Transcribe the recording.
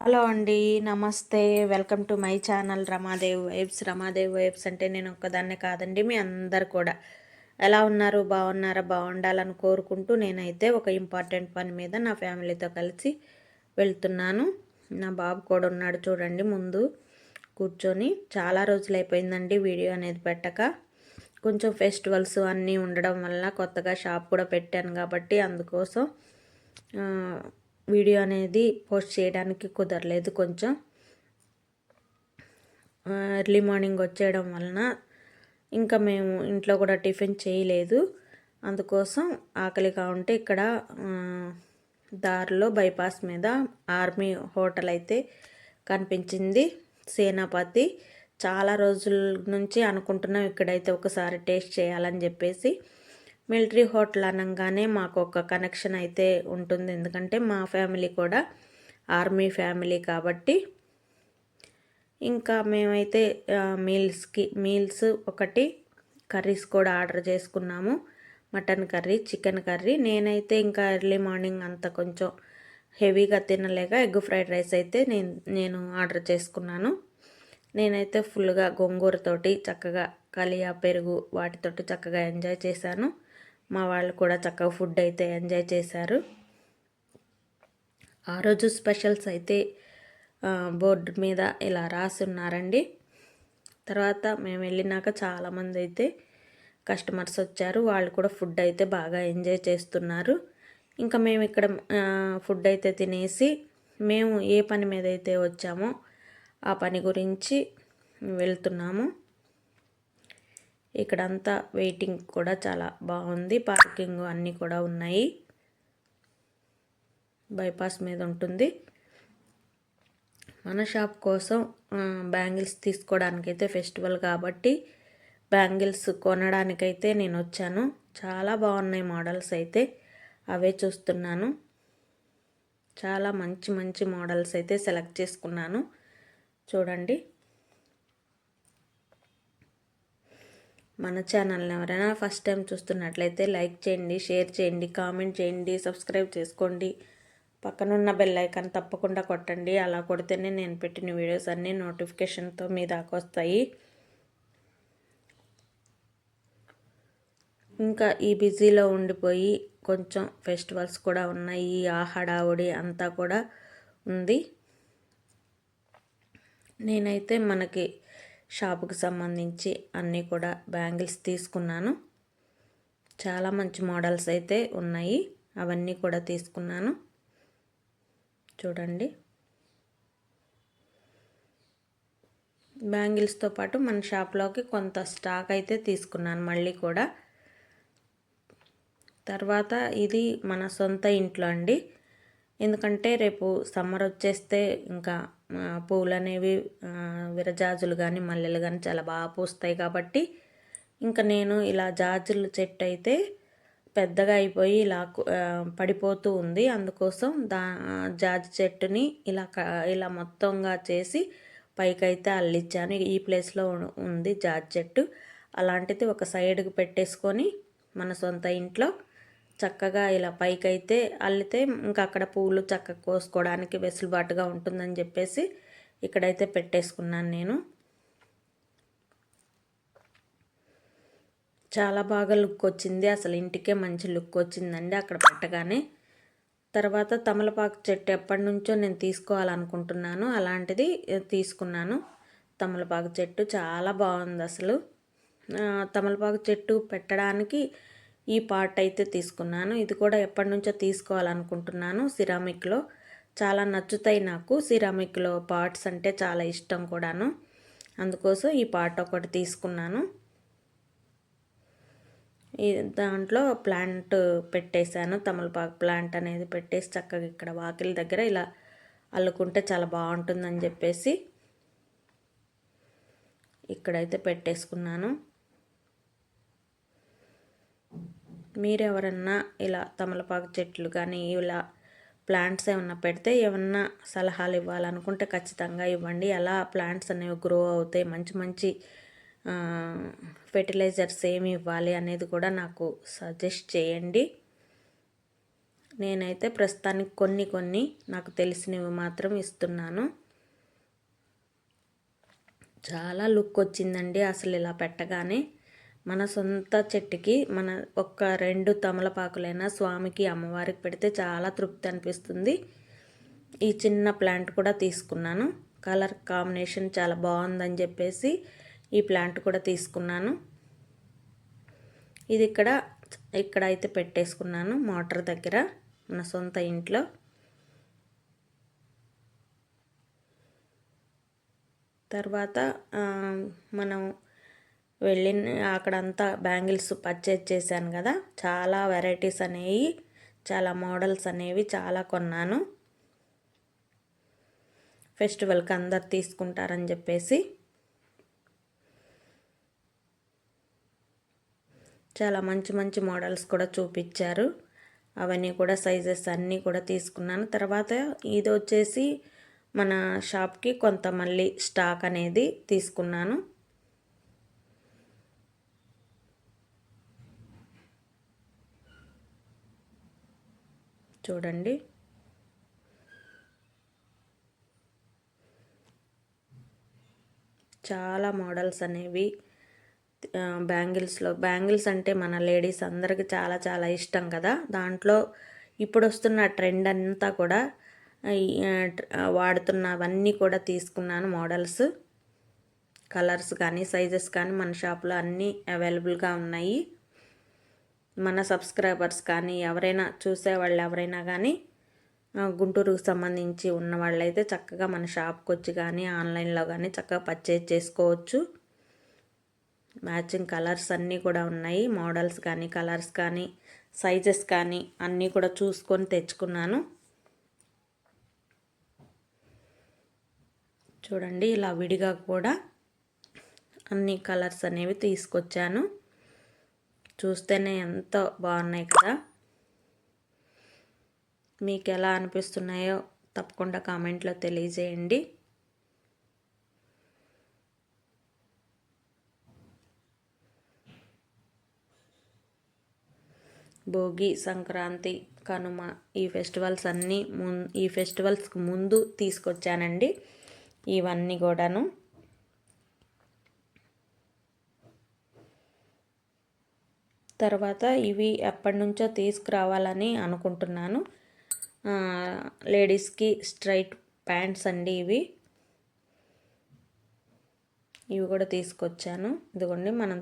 Hello అండి. నమస్తే. Welcome to my channel Ramadev vibes. Ramadev vibes అంటే నేను ఒక్కదాన్నే కాదండి, మీ అందరు కూడా ఎలా ఉన్నారు? బాగున్నారా? బాగుండాలని కోరుకుంటూ నేనైతే ఒక ఇంపార్టెంట్ పని మీద నా ఫ్యామిలీతో కలిసి వెళ్తున్నాను. నా బాబు కూడా ఉన్నాడు చూడండి ముందు కూర్చొని. చాలా రోజులు అయిపోయిందండి వీడియో అనేది పెట్టక. కొంచెం ఫెస్టివల్స్ అన్నీ ఉండడం వల్ల కొత్తగా షాప్ కూడా పెట్టాను కాబట్టి అందుకోసం వీడియో అనేది పోస్ట్ చేయడానికి కుదరలేదు. కొంచెం ఎర్లీ మార్నింగ్ వచ్చేయడం వలన ఇంకా మేము ఇంట్లో కూడా టిఫిన్ చేయలేదు. అందుకోసం ఆకలిగా ఉంటే ఇక్కడ దారిలో బైపాస్ మీద ఆర్మీ హోటల్ అయితే కనిపించింది, సేనాపతి. చాలా రోజుల నుంచి అనుకుంటున్నాం ఇక్కడైతే ఒకసారి టేస్ట్ చేయాలని చెప్పేసి. మిలిటరీ హోటల్ అనగానే మాకు ఒక కనెక్షన్ అయితే ఉంటుంది, ఎందుకంటే మా ఫ్యామిలీ కూడా ఆర్మీ కాబట్టి. ఇంకా మేమైతే మీల్స్ ఒకటి, కర్రీస్ కూడా ఆర్డర్ చేసుకున్నాము. Mutton curry, chicken curry. నేనైతే ఇంకా ఎర్లీ మార్నింగ్ అంత కొంచెం హెవీగా తినలేక ఎగ్ ఫ్రైడ్ రైస్ అయితే నేను ఆర్డర్ చేసుకున్నాను. నేనైతే ఫుల్గా గోంగూరతోటి చక్కగా కలియా పెరుగు వాటితోటి చక్కగా ఎంజాయ్ చేశాను. మా వాళ్ళు కూడా చక్కగా ఫుడ్ అయితే ఎంజాయ్ చేశారు. ఆ రోజు స్పెషల్స్ అయితే బోర్డు మీద ఇలా రాసి ఉన్నారండి. తర్వాత మేము వెళ్ళినాక చాలామంది అయితే కస్టమర్స్ వచ్చారు. వాళ్ళు కూడా ఫుడ్ అయితే బాగా ఎంజాయ్ చేస్తున్నారు. ఇంకా మేము ఇక్కడ ఫుడ్ అయితే తినేసి మేము ఏ పని మీద అయితే వచ్చామో ఆ పని గురించి వెళ్తున్నాము. ఇక్కడంతా వెయిటింగ్ కూడా చాలా బాగుంది. పార్కింగ్ అన్నీ కూడా ఉన్నాయి. బైపాస్ మీద ఉంటుంది. మన షాప్ కోసం బ్యాంగిల్స్ తీసుకోవడానికైతే ఫెస్టివల్ కాబట్టి బ్యాంగిల్స్ కొనడానికైతే నేను వచ్చాను. చాలా బాగున్నాయి మోడల్స్ అయితే, అవే చూస్తున్నాను. చాలా మంచి మంచి మోడల్స్ అయితే సెలెక్ట్ చేసుకున్నాను చూడండి. మన ఛానల్ని ఎవరైనా ఫస్ట్ టైం చూస్తున్నట్లయితే లైక్ చేయండి, షేర్ చేయండి, కామెంట్ చేయండి, సబ్స్క్రైబ్ చేసుకోండి. పక్కనున్న బెల్ ఐకాన్ తప్పకుండా కొట్టండి. అలా కొడితేనే నేను పెట్టిన వీడియోస్ అన్నీ నోటిఫికేషన్తో మీ దాకా వస్తాయి. ఇంకా ఈ బిజీలో ఉండిపోయి కొంచెం ఫెస్టివల్స్ కూడా ఉన్నాయి, ఆ హడావుడి అంతా కూడా ఉంది. నేనైతే మనకి షాపుకి సంబంధించి అన్నీ కూడా బ్యాంగిల్స్ తీసుకున్నాను. చాలా మంచి మోడల్స్ అయితే ఉన్నాయి, అవన్నీ కూడా తీసుకున్నాను చూడండి. బ్యాంగిల్స్తో పాటు మన షాప్లోకి కొంత స్టాక్ అయితే తీసుకున్నాను మళ్ళీ కూడా. తర్వాత ఇది మన సొంత ఇంట్లో అండి, ఎందుకంటే రేపు సమ్మర్ వచ్చేస్తే ఇంకా పూలు అనేవి విరజాజులు కానీ మల్లెలు కానీ చాలా బాగా పూస్తాయి కాబట్టి ఇంకా నేను ఇలా జాజుల చెట్టు అయితే పెద్దగా అయిపోయి ఇలా పడిపోతూ ఉంది. అందుకోసం జాజి చెట్టుని ఇలా మొత్తంగా చేసి పైకైతే అల్లిచ్చాను. ఈ ప్లేస్లో ఉంది జాజి చెట్టు. అలాంటిది ఒక సైడ్కి పెట్టేసుకొని మన సొంత ఇంట్లో చక్కగా ఇలా పైకైతే అల్లితే ఇంకా అక్కడ పూలు చక్కగా కోసుకోవడానికి వెసులుబాటుగా ఉంటుందని చెప్పేసి ఇక్కడైతే పెట్టేసుకున్నాను నేను. చాలా బాగా లుక్ వచ్చింది, అసలు ఇంటికే మంచి లుక్ వచ్చిందండి అక్కడ పెట్టగానే. తర్వాత తమలపాకు చెట్టు ఎప్పటి నుంచో నేను తీసుకోవాలనుకుంటున్నాను, అలాంటిది తీసుకున్నాను. తమలపాకు చెట్టు చాలా బాగుంది అసలు. తమలపాకు చెట్టు పెట్టడానికి ఈ పార్ట్ అయితే తీసుకున్నాను. ఇది కూడా ఎప్పటి నుంచో తీసుకోవాలనుకుంటున్నాను. సిరామిక్లో చాలా నచ్చుతాయి నాకు, సిరామిక్లో పార్ట్స్ అంటే చాలా ఇష్టం కూడాను. అందుకోసం ఈ పార్ట్ ఒకటి తీసుకున్నాను. దాంట్లో ప్లాంట్ పెట్టేశాను, తమలపాకు ప్లాంట్ అనేది పెట్టేసి చక్కగా ఇక్కడ వాకిలి దగ్గర ఇలా అల్లుకుంటే చాలా బాగుంటుందని చెప్పేసి ఇక్కడైతే పెట్టేసుకున్నాను. మీరెవరన్నా ఇలా తమలపాకు చెట్లు కానీ ఇలా ప్లాంట్స్ ఏమన్నా పెడితే ఏమన్నా సలహాలు ఇవ్వాలనుకుంటే ఖచ్చితంగా ఇవ్వండి. ఎలా ప్లాంట్స్ అనేవి గ్రో అవుతాయి, మంచి మంచి ఫెర్టిలైజర్స్ ఏమి ఇవ్వాలి అనేది కూడా నాకు సజెస్ట్ చేయండి. నేనైతే ప్రస్తుతానికి కొన్ని నాకు తెలిసినవి మాత్రం ఇస్తున్నాను. చాలా లుక్ వచ్చిందండి అసలు ఇలా పెట్టగానే. మన సొంత చెట్టుకి మన ఒక్క 2 తమలపాకులైనా స్వామికి అమ్మవారికి పెడితే చాలా తృప్తి అనిపిస్తుంది. ఈ చిన్న ప్లాంట్ కూడా తీసుకున్నాను. కలర్ కాంబినేషన్ చాలా బాగుందని చెప్పేసి ఈ ప్లాంట్ కూడా తీసుకున్నాను. ఇది ఇక్కడ అయితే పెట్టేసుకున్నాను మోటార్ దగ్గర మన సొంత ఇంట్లో. తర్వాత మనం అక్కడంతా బ్యాంగిల్స్ పర్చేజ్ చేశాను కదా, చాలా వెరైటీస్ అనేవి, చాలా మోడల్స్ అనేవి చాలా కొన్నాను. ఫెస్టివల్కి అందరు తీసుకుంటారని చెప్పేసి చాలా మంచి మోడల్స్ కూడా చూపించారు. అవన్నీ కూడా సైజెస్ అన్నీ కూడా తీసుకున్నాను. తర్వాత ఇది వచ్చేసి మన షాప్కి కొంత మళ్ళీ స్టాక్ అనేది తీసుకున్నాను. చూడండి, చాలా మోడల్స్ అనేవి బ్యాంగిల్స్ అంటే మన లేడీస్ అందరికి చాలా ఇష్టం కదా. దాంట్లో ఇప్పుడు వస్తున్న ట్రెండ్ అంతా కూడా వాడుతున్నవన్నీ కూడా తీసుకున్నాను. మోడల్స్, కలర్స్ కానీ సైజెస్ కానీ మన షాప్లో అన్నీ అవైలబుల్గా ఉన్నాయి. మన సబ్స్క్రైబర్స్ కానీ ఎవరైనా చూసేవాళ్ళు ఎవరైనా కానీ గుంటూరుకు సంబంధించి ఉన్న వాళ్ళైతే చక్కగా మన షాప్కి వచ్చి కానీ ఆన్లైన్లో కానీ చక్కగా పర్చేజ్ చేసుకోవచ్చు. మ్యాచింగ్ కలర్స్ అన్నీ కూడా ఉన్నాయి. మోడల్స్ కానీ కలర్స్ కానీ సైజెస్ కానీ అన్నీ కూడా చూసుకొని తెచ్చుకున్నాను. చూడండి, ఇలా విడిగా కూడా అన్ని కలర్స్ అనేవి తీసుకొచ్చాను. చూస్తేనే ఎంతో బాగున్నాయి కదా. మీకు ఎలా అనిపిస్తున్నాయో తప్పకుండా కామెంట్లో తెలియజేయండి. భోగి, సంక్రాంతి, కనుమ ఈ ఫెస్టివల్స్ అన్నీ ఈ ఫెస్టివల్స్కి ముందు తీసుకొచ్చానండి ఇవన్నీ కూడాను. తర్వాత ఇవి ఎప్పటి నుంచో తీసుకురావాలని అనుకుంటున్నాను. లేడీస్కి స్ట్రైట్ ప్యాంట్స్ అండి ఇవి కూడా తీసుకొచ్చాను. ఇదిగోండి, మనం